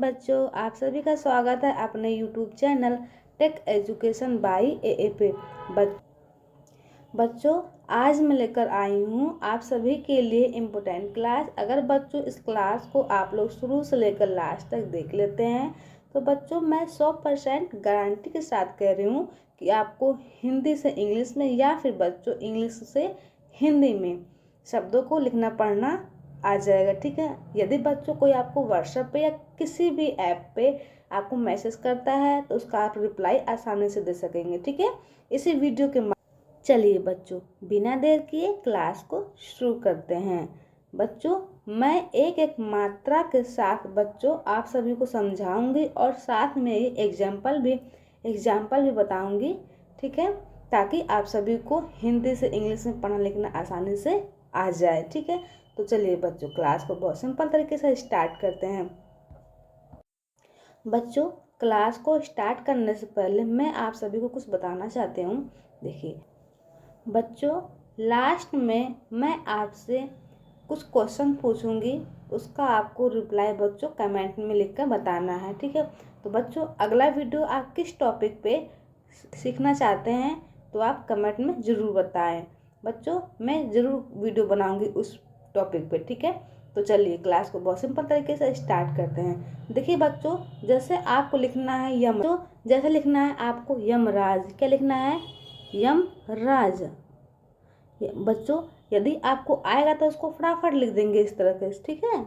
बच्चों, आप सभी का स्वागत है अपने YouTube channel Tech Education by A A पे। बच्चों, आज मैं लेकर आई हूँ आप सभी के लिए इम्पोर्टेंट क्लास। अगर बच्चों इस क्लास को आप लोग शुरू से लेकर लास्ट तक देख लेते हैं तो बच्चों मैं 100% गारंटी के साथ कह रही हूँ कि आपको हिंदी से इंग्लिश में या फिर बच्चों इंग्लिश से हिंदी में शब्दों को लिखना पढ़ना आ जाएगा। ठीक है। यदि बच्चों कोई आपको व्हाट्सएप पे या किसी भी ऐप पे आपको मैसेज करता है तो उसका आप रिप्लाई आसानी से दे सकेंगे। ठीक है। इसी वीडियो के चलिए बच्चों बिना देर किए क्लास को शुरू करते हैं। बच्चों मैं एक एक मात्रा के साथ बच्चों आप सभी को समझाऊंगी और साथ में ही एग्जाम्पल भी बताऊंगी। ठीक है, ताकि आप सभी को हिंदी से इंग्लिश में पढ़ना लिखना आसानी से आ जाए। ठीक है, तो चलिए बच्चों क्लास को बहुत सिंपल तरीके से स्टार्ट करते हैं। बच्चों क्लास को स्टार्ट करने से पहले मैं आप सभी को कुछ बताना चाहती हूँ। देखिए बच्चों, लास्ट में मैं आपसे कुछ क्वेश्चन पूछूंगी, उसका आपको रिप्लाई बच्चों कमेंट में लिखकर बताना है। ठीक है, तो बच्चों अगला वीडियो आप किस टॉपिक पे सीखना चाहते हैं तो आप कमेंट में ज़रूर बताएं। बच्चों मैं ज़रूर वीडियो बनाऊंगी उस टॉपिक पे। ठीक है, तो चलिए क्लास को बहुत सिंपल तरीके से स्टार्ट करते हैं। देखिए बच्चों, जैसे आपको लिखना है यम, तो जैसे लिखना है आपको यमराज। क्या लिखना है? यमराज। बच्चों यदि आपको आएगा तो उसको फटाफट लिख देंगे इस तरह से। ठीक है,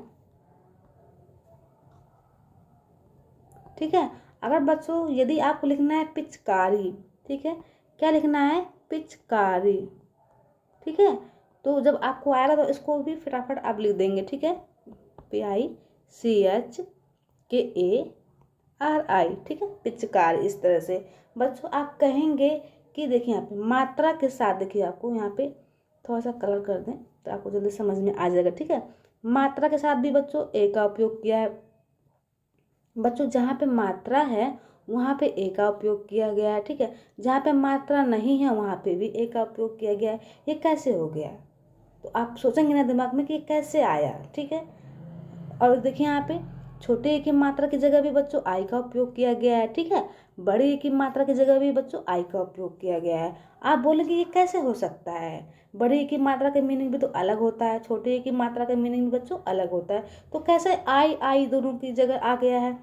ठीक है। अगर बच्चों यदि आपको लिखना है पिचकारी, ठीक है, क्या लिखना है? पिचकारी। ठीक है, तो जब आपको आएगा तो इसको भी फटाफट आप लिख देंगे। ठीक है, PICHKARI। ठीक है, पिचकारी। इस तरह से बच्चों आप कहेंगे कि देखिए यहाँ पे मात्रा के साथ, देखिए आपको यहाँ पे थोड़ा सा कलर कर दें तो आपको जल्दी समझ में आ जाएगा। ठीक है, मात्रा के साथ भी बच्चों ए का उपयोग किया है। बच्चों जहाँ पे मात्रा है वहाँ पे ए का उपयोग किया गया है। ठीक है, जहाँ पे मात्रा नहीं है वहाँ पे भी ए का उपयोग किया गया है। ये कैसे हो गया? तो आप सोचेंगे ना दिमाग में कि ये कैसे आया। ठीक है, और देखिए यहाँ पे छोटे ए की मात्रा की जगह भी बच्चों आई का उपयोग किया गया है। ठीक है, बड़े ए की मात्रा की जगह भी बच्चों आई का उपयोग किया गया है। आप बोलेंगे ये कैसे हो सकता है? बड़े ए की मात्रा का मीनिंग भी तो अलग होता है, छोटे ए की मात्रा का मीनिंग भी बच्चों अलग होता है, तो कैसे आई दोनों की जगह आ गया है?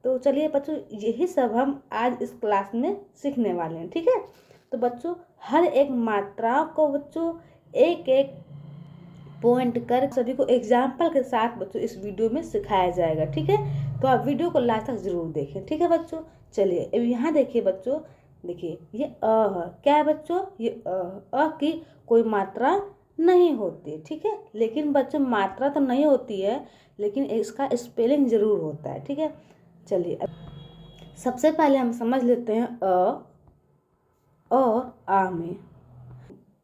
तो चलिए बच्चों यही सब हम आज इस क्लास में सीखने वाले हैं। ठीक है, तो बच्चों हर एक मात्रा को बच्चों एक एक पॉइंट कर सभी को एग्जाम्पल के साथ बच्चों इस वीडियो में सिखाया जाएगा। ठीक है, तो आप वीडियो को लास्ट तक जरूर देखें। ठीक है बच्चों, चलिए अब यहाँ देखिए बच्चों, देखिए ये अ है। क्या है बच्चों? ये अ की कोई मात्रा नहीं होती। ठीक है, लेकिन बच्चों मात्रा तो नहीं होती है लेकिन इसका स्पेलिंग जरूर होता है। ठीक है, चलिए अब सबसे पहले हम समझ लेते हैं अ और आ में।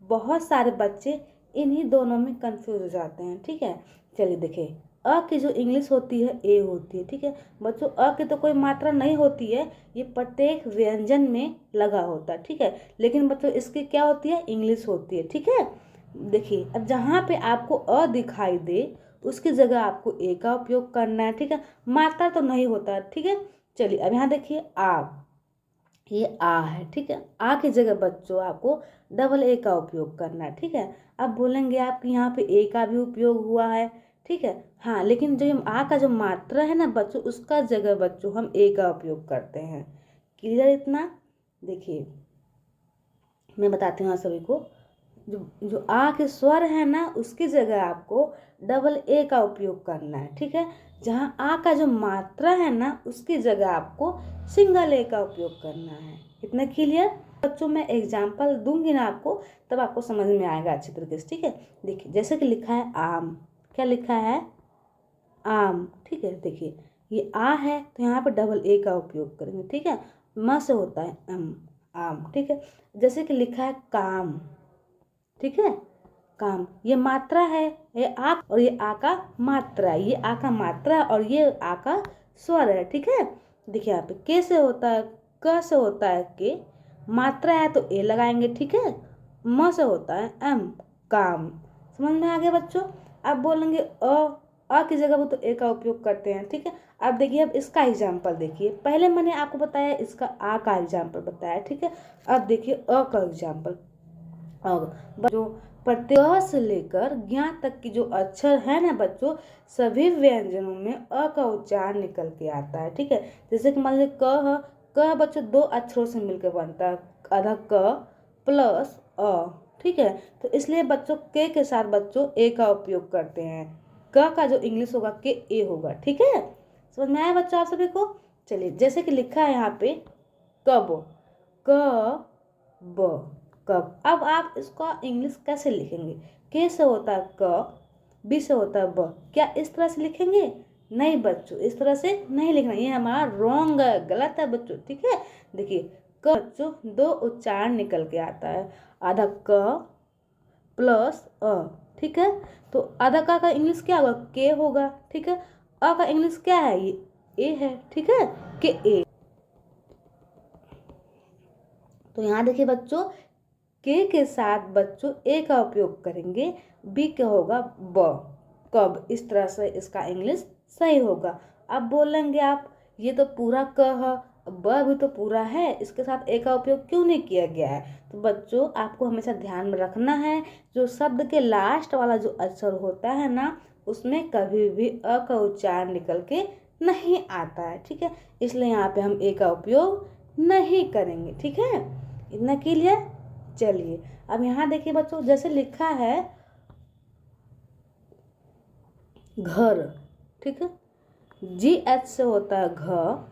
बहुत सारे बच्चे इन्हीं दोनों में कंफ्यूज हो जाते हैं। ठीक है, चलिए देखिए अ की जो इंग्लिश होती है ए होती है। ठीक है बच्चों, अ की तो कोई मात्रा नहीं होती है, ये प्रत्येक व्यंजन में लगा होता है। ठीक है, लेकिन बच्चों इसकी क्या होती है? इंग्लिश होती है। ठीक है, देखिए अब जहाँ पे आपको अ दिखाई दे उसकी जगह आपको ए का उपयोग करना है। ठीक है, मात्रा तो नहीं होता है। ठीक है, चलिए अब यहाँ देखिए आ, ये आ है। ठीक है, आ की जगह बच्चों आपको डबल ए का उपयोग करना है। ठीक है, अब बोलेंगे आप यहाँ पे ए का भी उपयोग हुआ है। ठीक है, हाँ, लेकिन जो आ का जो मात्रा है ना बच्चों उसका जगह बच्चों हम ए का उपयोग करते हैं। क्लियर इतना? देखिए मैं बताती हूँ आप सभी को, जो जो आ के स्वर है ना उसकी जगह आपको डबल ए का उपयोग करना है। ठीक है, जहाँ आ का जो मात्रा है ना उसकी जगह आपको सिंगल ए का उपयोग करना है। इतना क्लियर? बच्चों मैं एग्जाम्पल दूंगी ना आपको तब आपको समझ में आएगा अच्छी तरीके से। ठीक है, देखिए जैसे कि लिखा है आम। क्या लिखा है? आम। ठीक है, देखिए ये आ है तो यहाँ पर डबल ए का उपयोग करेंगे। ठीक है, म से होता है आम। ठीक है, जैसे कि लिखा है काम। ठीक है, काम, ये मात्रा है, ये आ और ये आ का मात्रा, ये आ का मात्रा और ये आ का स्वर है। ठीक है, देखिए यहाँ पे के से होता है, क से होता है के, मात्रा है तो ए लगाएंगे। ठीक है, म से होता है एम, काम। समझ में आ गया बच्चों? अब बोलेंगे अ की जगह वो तो ए का उपयोग करते हैं। ठीक है, अब देखिए, अब इसका एग्जाम्पल देखिए। पहले मैंने आपको बताया इसका आ का एग्जाम्पल बताया, ठीक है। अब देखिए अ का एग्जाम्पल। जो प्रत्यय से लेकर ज्ञ तक की जो अक्षर है ना बच्चों, सभी व्यंजनों में अ का उच्चारण निकल के आता है, ठीक है। जैसे कि मान लीजिए क है, क बच्चों 2 अक्षरों से मिलकर बनता है, आधा क प्लस अ, ठीक है। तो इसलिए बच्चों के साथ बच्चों ए का उपयोग करते हैं। क का जो इंग्लिश होगा के ए होगा, ठीक है। समझ में आया बच्चों आप सभी को? चलिए, जैसे कि लिखा है यहाँ पे कब, क ब, कब। अब आप इसका इंग्लिश कैसे लिखेंगे? के से होता है क, बी से होता है ब, क्या इस तरह से लिखेंगे? नहीं बच्चों, इस तरह से नहीं लिखना, ये हमारा रॉन्ग है, गलत है बच्चों, ठीक है। देखिए क बच्चों 2 उच्चारण निकल के आता है, आधा क प्लस अ, ठीक है। तो आधा का इंग्लिश क्या होगा? के होगा, ठीक है। अ का इंग्लिश क्या है? ये ए है, ठीक है, के ए। तो यहाँ देखिए बच्चों, के साथ बच्चों ए का उपयोग करेंगे, बी क्या होगा? ब, कब। इस तरह से इसका इंग्लिश सही होगा। अब बोलेंगे आप ये तो पूरा क है, ब भी तो पूरा है, इसके साथ ए का उपयोग क्यों नहीं किया गया है? तो बच्चों आपको हमेशा ध्यान में रखना है, जो शब्द के लास्ट वाला जो अक्षर होता है ना, उसमें कभी भी अ का उच्चारण निकल के नहीं आता है, ठीक है। इसलिए यहाँ पे हम ए का उपयोग नहीं करेंगे, ठीक है। इतना क्लियर? चलिए अब यहाँ देखिए बच्चों, जैसे लिखा है घर, ठीक है, जी एच से होता है घ,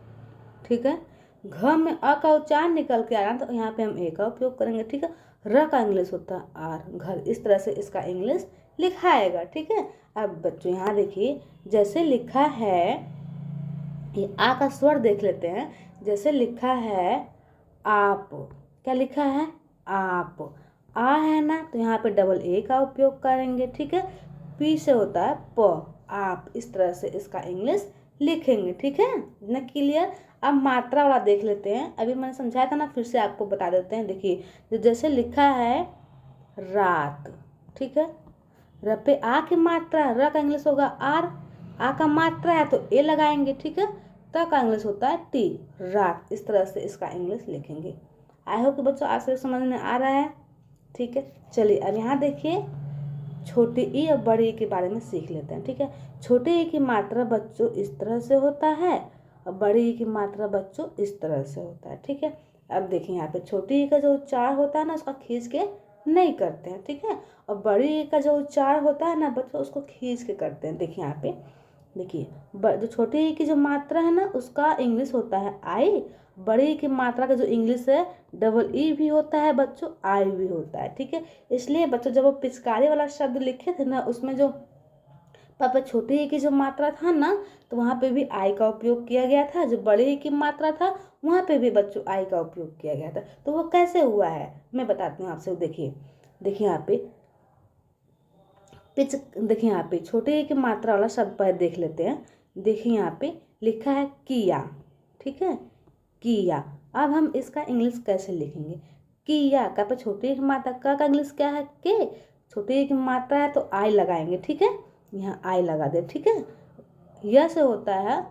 ठीक है। घ में अ का उच्चारण निकल के आ रहा है, तो यहाँ पे हम ए का उपयोग करेंगे, ठीक है। र का इंग्लिश होता है आर, घर। इस तरह से इसका इंग्लिश लिखाएगा, ठीक है। अब बच्चों यहाँ देखिए, जैसे लिखा है, ये आ का स्वर देख लेते हैं। जैसे लिखा है आप, क्या लिखा है? आप। आ है ना, तो यहाँ पे डबल ए का उपयोग करेंगे, ठीक है। पी से होता है प, आप। इस तरह से इसका इंग्लिश लिखेंगे, ठीक है ना, क्लियर? अब मात्रा वाला देख लेते हैं। अभी मैंने समझाया था ना, फिर से आपको बता देते हैं। देखिए जैसे लिखा है रात, ठीक है। र पे आ की मात्रा, र का इंग्लिश होगा आर, आ का मात्रा है तो ए लगाएंगे, ठीक है। त का इंग्लिश होता है टी, रात। इस तरह से इसका इंग्लिश लिखेंगे। आई होप कि बच्चों आप सभी समझ में आ रहा है, ठीक है। चलिए अब यहाँ देखिए, छोटे ई और बड़े ई के बारे में सीख लेते हैं, ठीक है। छोटे ई की मात्रा बच्चों इस तरह से होता है, और बड़े ई की मात्रा बच्चों इस तरह से होता है, ठीक है। अब देखिए यहाँ पे छोटे ई का जो उच्चारण होता है ना, उसका खींच के नहीं करते हैं, ठीक है। और बड़ी ई का जो उच्चारण होता है ना बच्चों, उसको खींच के करते हैं। देखिए यहाँ पे, देखिए जो छोटे ई की जो मात्रा है ना, उसका इंग्लिश होता है आई। बड़ी ई की मात्रा का जो इंग्लिश है, डबल ई भी होता है बच्चों, आई भी होता है, ठीक है। इसलिए बच्चों जब वो पिचकारी वाला शब्द लिखे थे ना, उसमें जो पापा छोटे ई की जो मात्रा था ना, तो वहाँ पे भी आई का उपयोग किया गया था। जो बड़े ई की मात्रा था, वहाँ पे भी बच्चों आई का उपयोग किया गया था। तो वो कैसे हुआ है मैं बताती हूँ आपसे। देखिए देखिए यहाँ पे देखिए यहाँ पे छोटे ई की मात्रा वाला शब्द पहले देख लेते हैं। देखिए यहाँ पे लिखा है किया, ठीक है, किया। अब हम इसका इंग्लिश कैसे लिखेंगे? किया का पे छोटे ई की मात्रा, का इंग्लिश क्या है? के। छोटे ई की मात्रा है तो आई लगाएंगे, ठीक है। यहाँ आई लगा दे, ठीक है। यह से होता है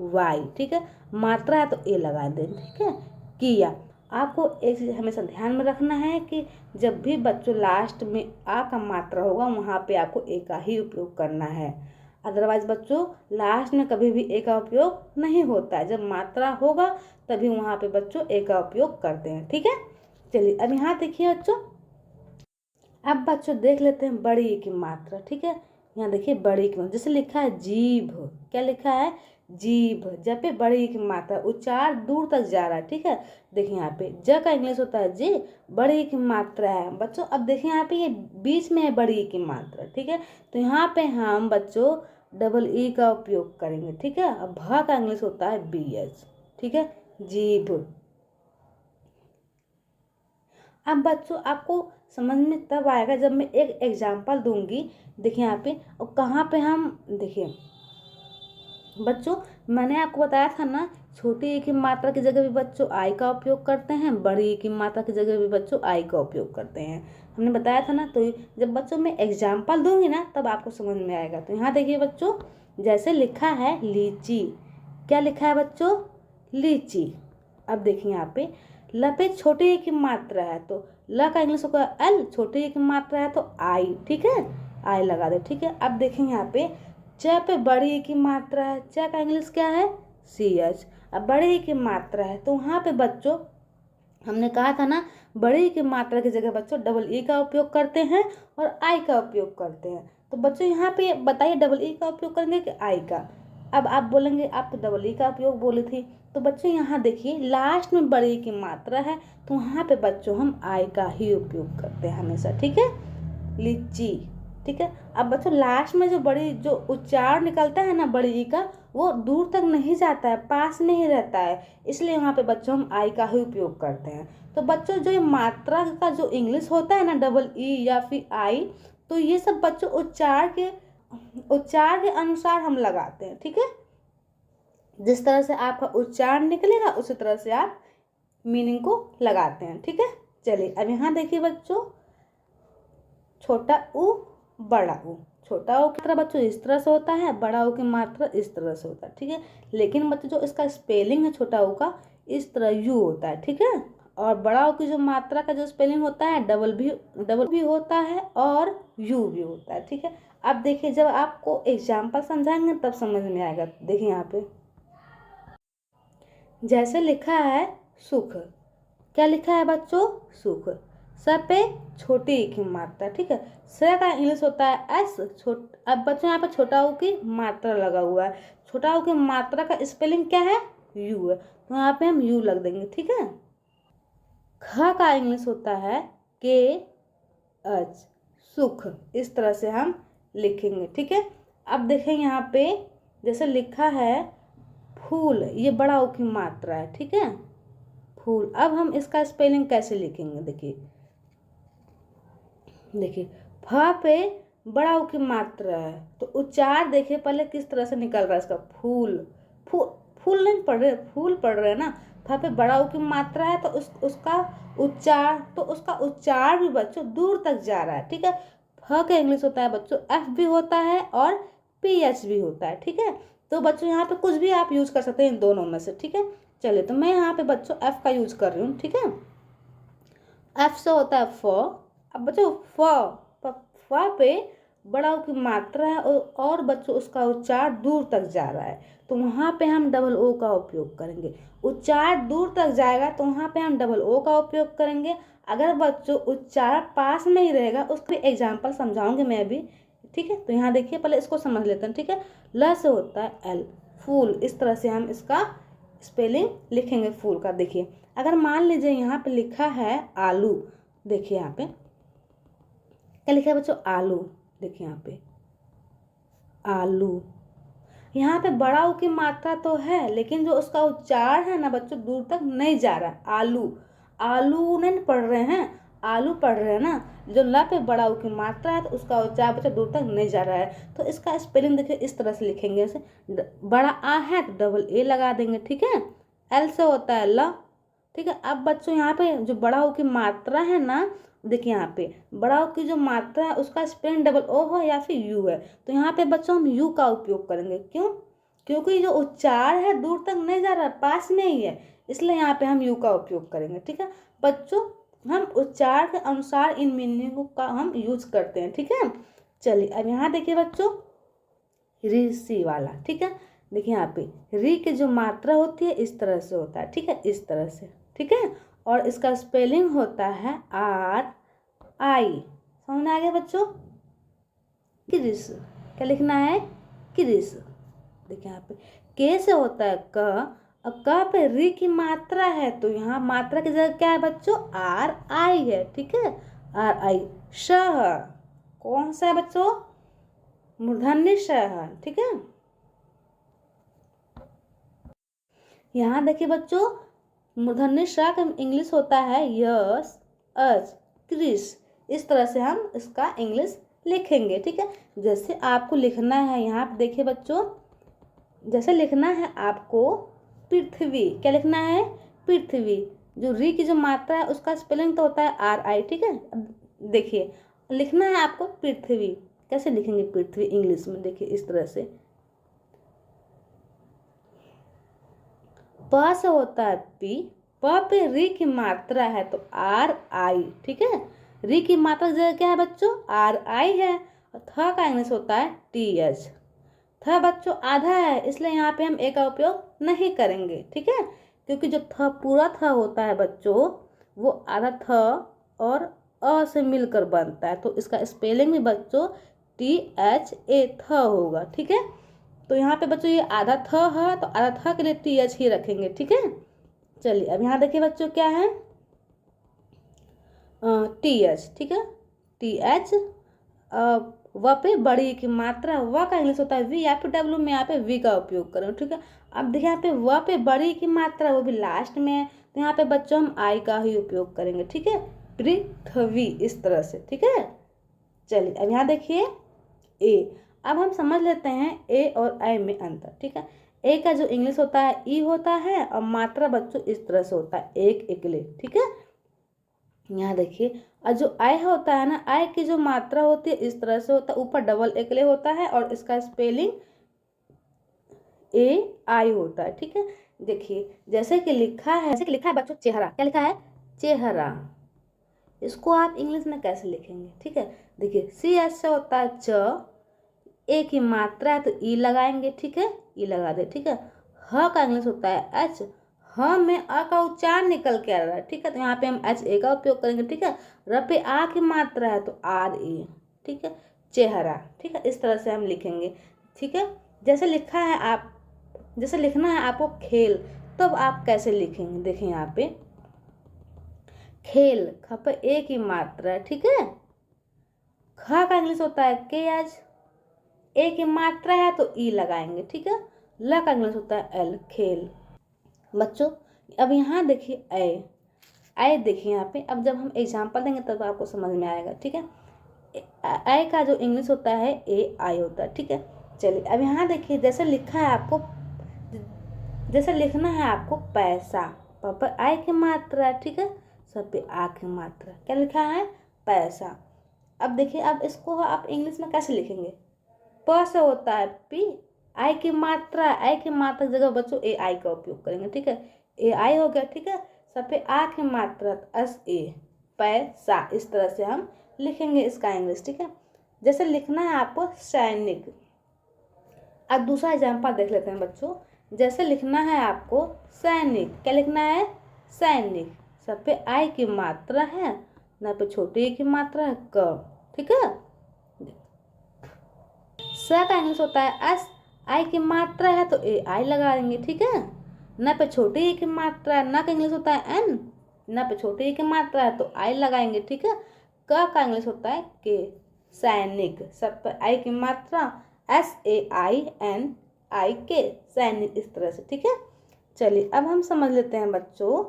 वाई, ठीक है। मात्रा है तो ए लगा दे, ठीक है। किया। आपको एक चीज़ हमेशा ध्यान में रखना है कि जब भी बच्चों लास्ट में आ का मात्रा होगा, वहाँ पे आपको ए का ही उपयोग करना है। अदरवाइज बच्चों लास्ट में कभी भी ए का उपयोग नहीं होता है। जब मात्रा होगा तभी वहाँ पे बच्चों ए का उपयोग करते हैं, ठीक है। चलिए अब यहाँ देखिए बच्चों, अब बच्चों देख लेते हैं बड़ी ई की मात्रा, ठीक है। यहाँ देखिए बड़ी की मात्रा, जैसे लिखा है जीभ, क्या लिखा है? जीभ। जब पे बड़ी की मात्रा, उच्चार दूर तक जा रहा है, ठीक है। देखिए यहाँ पे ज का इंग्लिश होता है जी, बड़ी की मात्रा है बच्चों। अब देखिए यहाँ पे ये बीच में है बड़ी की मात्रा, ठीक है। तो यहाँ पे हम बच्चों डबल ई का उपयोग करेंगे, ठीक है। अब भ का इंग्लिश होता है बी एच, ठीक है, जीभ। अब बच्चों आपको समझ में तब आएगा जब मैं एक एग्जाम्पल दूंगी। देखिए यहाँ पे, और कहाँ पे हम देखिए बच्चों, मैंने आपको बताया था ना, छोटी ई की मात्रा की जगह भी बच्चों आई का उपयोग करते हैं, बड़ी ई की मात्रा की जगह भी बच्चों आई का उपयोग करते हैं, हमने बताया था ना। तो जब बच्चों मैं एग्जाम्पल दूंगी ना, तब आपको समझ में आएगा। तो यहाँ देखिए बच्चों, जैसे लिखा है लीची, क्या लिखा है बच्चों, लीची। अब देखिए यहाँ पे ल पे छोटे ई की मात्रा है तो ल का इंग्लिश होगा एल, छोटे ई की मात्रा है तो आई, ठीक है, आई लगा दे, ठीक है। अब देखें यहाँ पे च पे बड़ी ई की मात्रा है, च का इंग्लिश क्या है, सी एच। अब बड़े ई की मात्रा है तो वहाँ पे बच्चों हमने कहा था ना, बड़े ई की मात्रा की जगह बच्चों डबल ई का उपयोग करते हैं और आई का उपयोग करते हैं। तो बच्चों यहाँ पे बताइए डबल ई का उपयोग करेंगे कि आई का। अब आप बोलेंगे आप तो डबल ई का उपयोग बोली थी, तो बच्चों यहाँ देखिए लास्ट में बड़ी ई की मात्रा है तो वहाँ पे बच्चों हम आई का ही उपयोग करते हैं हमेशा, ठीक है, लीची, ठीक है। अब बच्चों लास्ट में जो बड़ी जो उच्चारण निकलता है ना बड़ी ई का, वो दूर तक नहीं जाता है, पास में ही रहता है, इसलिए यहाँ पे बच्चों हम आई का ही उपयोग करते हैं। तो बच्चों जो ये मात्रा का जो इंग्लिश होता है ना डबल ई या फिर आई, तो ये सब बच्चों उच्चार के अनुसार हम लगाते हैं, ठीक है। जिस तरह से आपका उच्चारण निकलेगा उसी तरह से आप मीनिंग को लगाते हैं, ठीक है। चलिए अब यहाँ देखिए बच्चों, छोटा ऊ बड़ा ऊ, छोटा ऊ की मात्रा बच्चों इस तरह से होता है, बड़ा ऊ की मात्रा इस तरह से होता है, ठीक है। लेकिन बच्चों जो इसका स्पेलिंग है छोटा ऊ का इस तरह यू होता है, ठीक है। और बड़ा ऊ की जो मात्रा का जो स्पेलिंग होता है डबल भी होता है और यू भी होता है, ठीक है। अब देखिए जब आपको एग्जाम्पल समझाएंगे तब समझ में आएगा। देखिए यहाँ पे जैसे लिखा है सुख, क्या लिखा है बच्चों, सुख। स पे छोटी ई की मात्रा, ठीक है, स का इंग्लिश होता है एस। अब बच्चों यहाँ पे छोटा ऊ की मात्रा लगा हुआ है, छोटा ऊ की मात्रा का स्पेलिंग क्या है, यू है, तो यहाँ पे हम यू लग देंगे, ठीक है। ख का इंग्लिश होता है के एच, सुख, इस तरह से हम लिखेंगे, ठीक है। अब देखें यहाँ पे जैसे लिखा है फूल, ये बड़ा ऊ की मात्रा है, ठीक है, फूल। अब हम इसका स्पेलिंग कैसे लिखेंगे, देखिए फ पे बड़ा ऊ की मात्रा है तो उच्चार देखिए पहले किस तरह से निकल रहा है इसका, फूल, फूल, फूल नहीं पढ़ रहे, फूल पढ़ रहे हैं ना। फ पे बड़ा ऊ की मात्रा है तो उसका उच्चार भी बच्चों दूर तक जा रहा है, ठीक है। फ का इंग्लिश होता है बच्चों एफ भी होता है और पी एच भी होता है, ठीक है। तो बच्चों यहाँ पे कुछ भी आप यूज कर सकते हैं इन दोनों में से, ठीक है। चलिए तो मैं यहाँ पे बच्चों एफ का यूज कर रही हूँ, ठीक है। एफ से होता है फ। अब बच्चों फ पे बड़ा ऊ की मात्रा है और बच्चों उसका उच्चार दूर तक जा रहा है तो वहाँ पे हम डबल ओ का उपयोग करेंगे। उच्चार दूर तक जाएगा तो वहाँ पे हम डबल ओ का उपयोग करेंगे। अगर बच्चों उच्चार पास में ही रहेगा उसका एग्जाम्पल समझाऊंगी मैं अभी, ठीक है। तो यहाँ देखिए पहले इसको समझ लेते हैं, ठीक है। ल से होता है एल, फूल, इस तरह से हम इसका स्पेलिंग लिखेंगे फूल का। देखिए अगर मान लीजिए यहाँ पे लिखा है आलू, देखिए यहाँ पे क्या लिखा है बच्चों, आलू, देखिए यहाँ पे आलू। यहाँ पे बड़ा ऊ की मात्रा तो है लेकिन जो उसका उच्चार है ना बच्चों दूर तक नहीं जा रहा है। आलू, आलू नहीं पढ़ रहे हैं, आलू पढ़ रहे हैं ना। जो ल पे बड़ा ऊ की मात्रा है तो उसका उच्चार बच्चा दूर तक नहीं जा रहा है तो इसका स्पेलिंग देखिए इस तरह से लिखेंगे। जैसे बड़ा आ है तो डबल ए लगा देंगे, ठीक है। एल से होता है ल, ठीक है। अब बच्चों यहाँ पे जो बड़ा ऊ की मात्रा है ना, देखिए यहाँ पे बड़ा ऊ की जो मात्रा है उसका स्पेलिंग डबल ओ हो या फिर यू है तो यहाँ पे बच्चों हम यू का उपयोग करेंगे। क्यों, क्योंकि जो उच्चार है दूर तक नहीं जा रहा, पास में ही है, इसलिए यहाँ पे हम यू का उपयोग करेंगे, ठीक है। बच्चों हम उच्चार के अनुसार इन मीनिंग का हम यूज करते हैं, ठीक है। चलिए अब यहाँ देखिए बच्चों री सी वाला, ठीक है। देखिए यहाँ पे री की जो मात्रा होती है इस तरह से होता है, ठीक है, इस तरह से, ठीक है। और इसका स्पेलिंग होता है आर आई, समझ में आ गया बच्चों। क्रिस, क्या लिखना है, क्रिस। देखिए यहाँ पे के से होता है क, और क पे री की मात्रा है तो यहाँ मात्रा की जगह क्या है बच्चों, आर आई है, ठीक है, आर आई। श कौन सा है बच्चों, मूर्धन्य श है, ठीक है। यहाँ देखिए बच्चों मूर्धन्य श का इंग्लिश होता है यस अच क्रिस, इस तरह से हम इसका इंग्लिश लिखेंगे, ठीक है। जैसे आपको लिखना है यहाँ पे देखिए बच्चों, जैसे लिखना है आपको पृथ्वी, क्या लिखना है, पृथ्वी। जो री की जो मात्रा है उसका स्पेलिंग तो होता है आर आई, ठीक है। देखिए लिखना है आपको पृथ्वी, कैसे लिखेंगे पृथ्वी इंग्लिश में, देखिए इस तरह से प से होता है पी, प पे री की मात्रा है तो आर आई, ठीक है। री की मात्रा की जगह क्या है बच्चों, आर आई है। और थ का इंग्लिश होता है टी एच। थ बच्चों आधा है, इसलिए यहाँ पे हम ए का उपयोग नहीं करेंगे, ठीक है। क्योंकि जो थ पूरा थ होता है बच्चों, वो आधा थ और अ से मिलकर बनता है, तो इसका स्पेलिंग भी बच्चों टी एच ए थ होगा, ठीक है। तो यहाँ पे बच्चों ये आधा थ है, तो आधा थ के लिए टी एच ही रखेंगे, ठीक है। चलिए अब यहाँ देखिए बच्चों क्या है, टी एच, ठीक है। टी एच व पे बड़ी की मात्रा, व का इंग्लिश होता है वी, या फिर डब्ल्यू में यहाँ पे वी का उपयोग करें, ठीक है। अब देखिए यहाँ पे व पे बड़ी की मात्रा, वो भी लास्ट में है, तो यहाँ पे बच्चों हम आई का ही उपयोग करेंगे, ठीक है। पृथ्वी, इस तरह से, ठीक है। चलिए अब यहाँ देखिए ए। अब हम समझ लेते हैं ए और आई में अंतर, ठीक है। ए का जो इंग्लिश होता है ई होता है, और मात्रा बच्चों इस तरह से होता है, एक एकले, ठीक है। यहाँ देखिए, और जो आई होता है ना, आई की जो मात्रा होती है इस तरह से होता है, ऊपर डबल एकले होता है, और इसका स्पेलिंग ए आई होता है, ठीक है। देखिए जैसे कि लिखा है बच्चों चेहरा, क्या लिखा है, चेहरा। इसको आप इंग्लिश में कैसे लिखेंगे, ठीक है। देखिए सी एस से होता है च, ए की मात्रा है तो ई लगाएंगे, ठीक है, ई लगा दे, ठीक है। ह का इंग्लिश होता है एच, ह में अ का उच्चारण निकल के आ रहा है, ठीक है, तो यहाँ पे हम एच ए का उपयोग करेंगे, ठीक है। र पे आ की मात्रा है तो आर ए, ठीक है, चेहरा, ठीक है। इस तरह से हम लिखेंगे, ठीक है। जैसे लिखा है आप, जैसे लिखना है आपको खेल, तब आप कैसे लिखेंगे, देखें यहाँ पे खेल, ख पे ए की मात्रा, ठीक है। ख का इंग्लिश होता है के एच, ए की मात्रा है तो ई लगाएंगे, ठीक है। ल का इंग्लिश होता है एल, खेल। बच्चों अब यहाँ देखिए ए, आई देखिए यहाँ पे, अब जब हम एग्जाम्पल देंगे तब आपको समझ में आएगा, ठीक है। आई का जो इंग्लिश होता है ए आई होता है, ठीक है। चलिए अब यहाँ देखिए, जैसे लिखा है आपको, जैसे लिखना है आपको पैसा, पर आई की मात्रा, ठीक है, सब पे आ की मात्रा, क्या लिखा है, पैसा। अब देखिए, अब इसको आप इंग्लिश में कैसे लिखेंगे, प से होता है पी, आई की मात्रा, आई की मात्रा की जगह बच्चों ए आई का उपयोग करेंगे, ठीक है। ए आई हो गया, ठीक है। सब पे आ की मात्रा एस ए, पैसा, इस तरह से हम लिखेंगे इसका इंग्लिश, ठीक है। जैसे लिखना है आपको सैनिक। अब दूसरा एग्जाम्पल देख लेते हैं बच्चों। जैसे लिखना है आपको सैनिक, क्या लिखना है, सैनिक, सब पे आई की मात्रा है, ना पे छोटी की मात्रा है क, ठीक है। स का इंग्लिश होता है एस, आई की मात्रा है तो ए आई लगा देंगे, ठीक है। न पे छोटी ई की मात्रा है, न का इंग्लिश होता है एन, न पे छोटी ई की मात्रा है तो आई लगाएंगे, ठीक है। क का इंग्लिश होता है के, सैनिक, सब पे आई की मात्रा एस ए आई एन आई के, सैनिक, इस तरह से, ठीक है। चलिए अब हम समझ लेते हैं बच्चों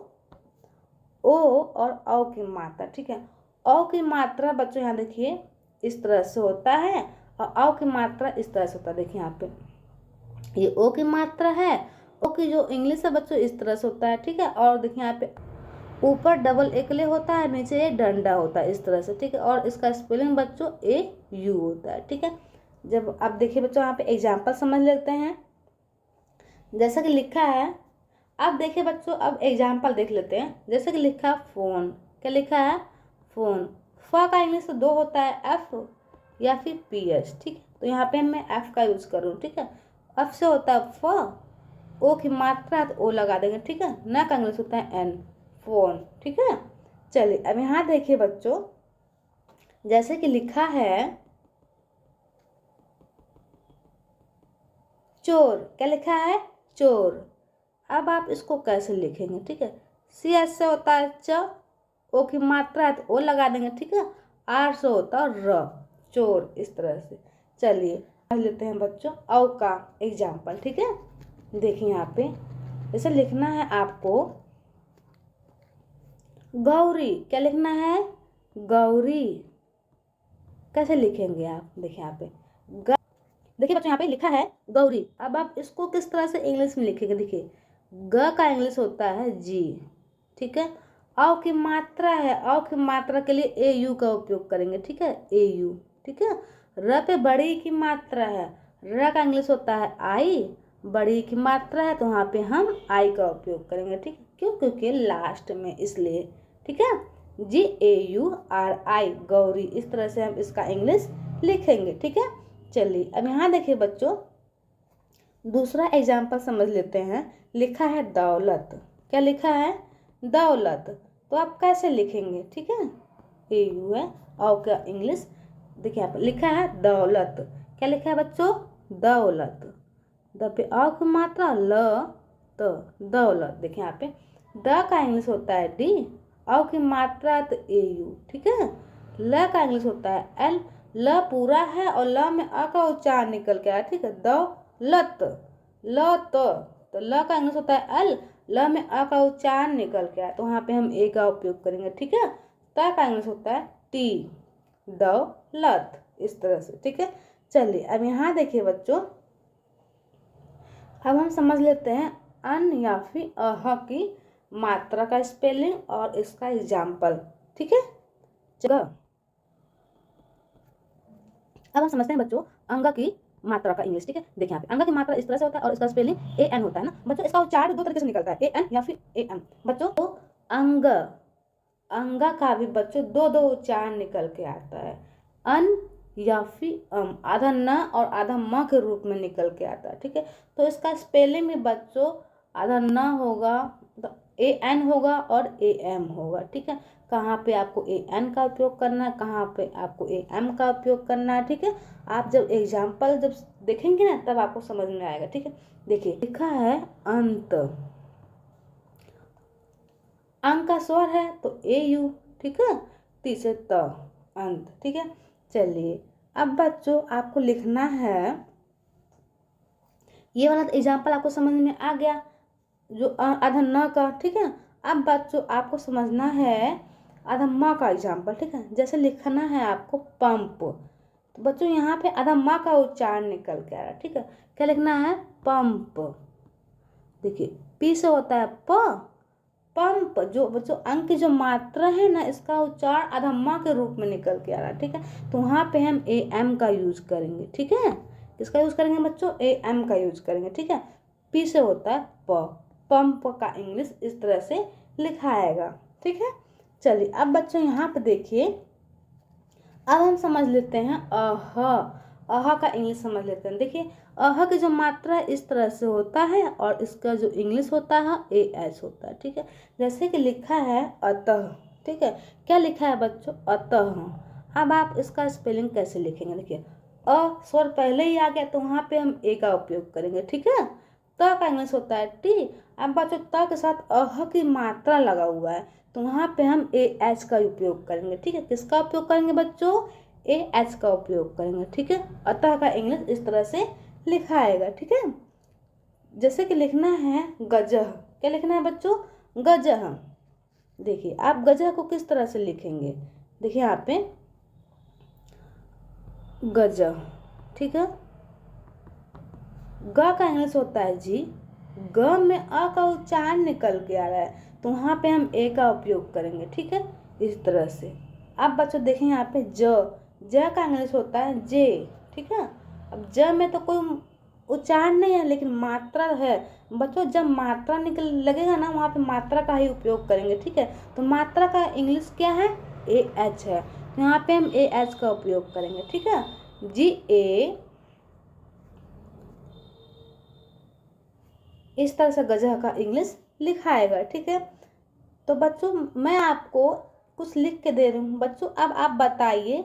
ओ और औ की मात्रा, ठीक है। औ की मात्रा बच्चों यहाँ देखिए इस तरह से होता है, और औ की मात्रा इस तरह से होता है, देखिए यहाँ पे ये ओ की मात्रा है, ओ की जो इंग्लिश है बच्चों इस तरह से होता है, ठीक है। और देखिए यहाँ पे ऊपर डबल एकले होता है, नीचे एक डंडा होता है, इस तरह से, ठीक है। और इसका स्पेलिंग बच्चों ए यू होता है, ठीक है। जब अब देखिए बच्चों यहाँ पे एग्जाम्पल समझ लेते हैं, जैसा कि लिखा है। अब देखिए बच्चों, अब एग्जाम्पल देख लेते हैं। जैसे कि लिखा है फोन, क्या लिखा है, फोन। फ का इंग्लिश तो दो होता है, एफ या फिर पी एच, ठीक है। तो यहाँ पे मैं एफ का यूज करूँ, ठीक है। एफ से होता है फ, ओ की मात्रा है तो ओ लगा देंगे, ठीक है। न का इंग्लिश होता है एन, फोन, ठीक है। चलिए अब यहाँ देखिए बच्चों, जैसे कि लिखा है चोर, क्या लिखा है, चोर। अब आप इसको कैसे लिखेंगे, ठीक है। सी एस से होता है च, ओ की मात्रा है तो ओ लगा देंगे, ठीक है। आर से होता है र, चोर, इस तरह से। चलिए समझ लेते हैं बच्चों औ का एग्जाम्पल, ठीक है। देखिए यहाँ पे जैसे लिखना है आपको गौरी, क्या लिखना है, गौरी। कैसे लिखेंगे आप, देखिए यहाँ पे देखिए बच्चों यहाँ पे लिखा है गौरी। अब आप इसको किस तरह से इंग्लिश में लिखेंगे, देखिए ग का इंग्लिश होता है जी, ठीक है। औ की मात्रा है, औ की मात्रा के लिए ए यू का उपयोग करेंगे, ठीक है, ए यू, ठीक है। र पे बड़ी की मात्रा है, र का इंग्लिश होता है आई, बड़ी की मात्रा है तो वहाँ पे हम आई का उपयोग करेंगे, ठीक है। क्यों? क्योंकि लास्ट में, इसलिए, ठीक है। GAURI, गौरी, इस तरह से हम इसका इंग्लिश लिखेंगे, ठीक है। चलिए अब यहाँ देखिए बच्चों, दूसरा एग्जाम्पल समझ लेते हैं। लिखा है दौलत। क्या लिखा है? दौलत। तो आप कैसे लिखेंगे, ठीक है। AU है और क्या इंग्लिश, देखिए आप लिखा है दौलत। क्या लिखा है बच्चों? दौलत। द पे अ की मात्रा ल त, दौलत। देखिए यहाँ पे द का इंग्लिश होता है D, अ की मात्रा तो AU, ठीक है। ल का इंग्लिश होता है L, ल पूरा है और ल में अ का उच्चारण निकल के आया, ठीक है। दौलत, ल तो ल का इंग्लिश होता है L, ल में अ का उच्चारण निकल के आया तो वहाँ पे हम ए का उपयोग करेंगे, ठीक है। त का इंग्लिश होता है T, दौलत, इस तरह से, ठीक है। चलिए अब यहाँ देखिए बच्चों, अब हम समझ लेते हैं अन या फिर अह की मात्रा का स्पेलिंग और इसका एग्जाम्पल, ठीक है। चलो अब हम समझते हैं बच्चों अंग की मात्रा का इंग्लिश, ठीक है। देखिए यहाँ पे अंग की मात्रा इस तरह से होता है और इसका स्पेलिंग AN होता है ना बच्चों। इसका उच्चारण दो तरीके से निकलता है, AN या फिर AM बच्चों। तो अंग, अंगा का भी बच्चों दो दो उच्चारण निकल के आता है, अन या फिर आधा न और आधा म के रूप में निकल के आता है, ठीक है। तो इसका स्पेलिंग भी बच्चों आधा न होगा तो AN होगा और AM होगा, ठीक है। कहाँ पे आपको AN का उपयोग करना है, कहाँ पे आपको AM का उपयोग करना है, ठीक है। आप जब एग्जाम्पल जब देखेंगे ना तब आपको समझ में आएगा, ठीक है। देखिए लिखा है अंत, अंक का स्वर है तो AU, ठीक है। तीसरे त, अंत, ठीक है। चलिए अब बच्चों आपको लिखना है, ये वाला एग्जाम्पल आपको समझ में आ गया जो आधा न का, ठीक है। अब बच्चों आपको समझना है आधा म का एग्जाम्पल, ठीक है। जैसे लिखना है आपको पंप, तो बच्चों यहाँ पे आधा म का उच्चारण निकल के आ रहा है, ठीक है। क्या लिखना है? पंप। देखिए पी से होता है प, पंप। जो बच्चों अंक की जो मात्रा है ना इसका उच्चारण आधा म के रूप में निकल के आ रहा है, ठीक है। तो वहाँ पे हम AM का यूज करेंगे, ठीक है। किसका यूज करेंगे बच्चों? AM का यूज करेंगे, ठीक है। पी से होता है प, पंप का इंग्लिश इस तरह से लिखाएगा, ठीक है। चलिए अब बच्चों यहाँ पे देखिए, अब हम समझ लेते हैं अह का इंग्लिश समझ लेते हैं। देखिए अह की जो मात्रा इस तरह से होता है और इसका जो इंग्लिश होता है AH होता है, ठीक है। जैसे कि लिखा है अतः, ठीक है। क्या लिखा है बच्चों? अतः। अब आप इसका स्पेलिंग कैसे लिखेंगे? देखिए अ स्वर पहले ही आ गया तो वहाँ पे हम ए का उपयोग करेंगे, ठीक है। त का इंग्लिश होता है T। अब बच्चों त के साथ अह की मात्रा लगा हुआ है तो वहाँ पे हम AH का उपयोग करेंगे, ठीक है। किसका उपयोग करेंगे बच्चों? AH का उपयोग करेंगे, ठीक है। अतः का इंग्लिश इस तरह से लिखाएगा, ठीक है। जैसे कि लिखना है गजह। क्या लिखना है बच्चों? गजह। देखिए आप गजह को किस तरह से लिखेंगे? देखिए यहाँ पे गजह, ठीक है। ग का इंग्लिश होता है जी, ग में अ का उच्चारण निकल के आ रहा है तो वहाँ पे हम ए का उपयोग करेंगे, ठीक है। इस तरह से अब बच्चों देखें यहाँ पे ज का इंग्लिश होता है जे, ठीक है। अब ज में तो कोई उच्चारण नहीं है लेकिन मात्रा है बच्चों। जब मात्रा निकल लगेगा ना वहाँ पे मात्रा का ही उपयोग करेंगे, ठीक है। तो मात्रा का इंग्लिश क्या है? AH है, यहाँ पे हम AH का उपयोग करेंगे, ठीक है। GA, इस तरह से गजह का इंग्लिश लिखाएगा, ठीक है। तो बच्चों मैं आपको कुछ लिख के दे रही हूँ बच्चों। अब आप बताइए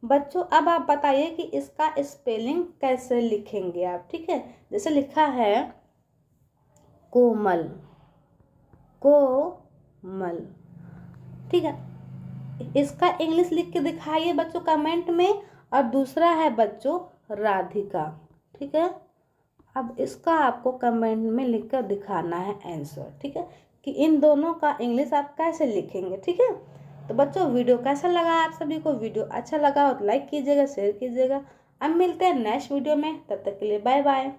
बच्चों, अब आप बताइए कि इसका स्पेलिंग कैसे लिखेंगे आप, ठीक है। जैसे लिखा है कोमल, कोमल, ठीक है। इसका इंग्लिश लिख के दिखाइए बच्चों कमेंट में। और दूसरा है बच्चों राधिका, ठीक है। अब इसका आपको कमेंट में लिखकर दिखाना है आंसर, ठीक है, कि इन दोनों का इंग्लिश आप कैसे लिखेंगे, ठीक है। तो बच्चों वीडियो कैसा लगा आप सभी को? वीडियो अच्छा लगा हो तो लाइक कीजिएगा, शेयर कीजिएगा। अब मिलते हैं नेक्स्ट वीडियो में, तब तक के लिए बाय बाय।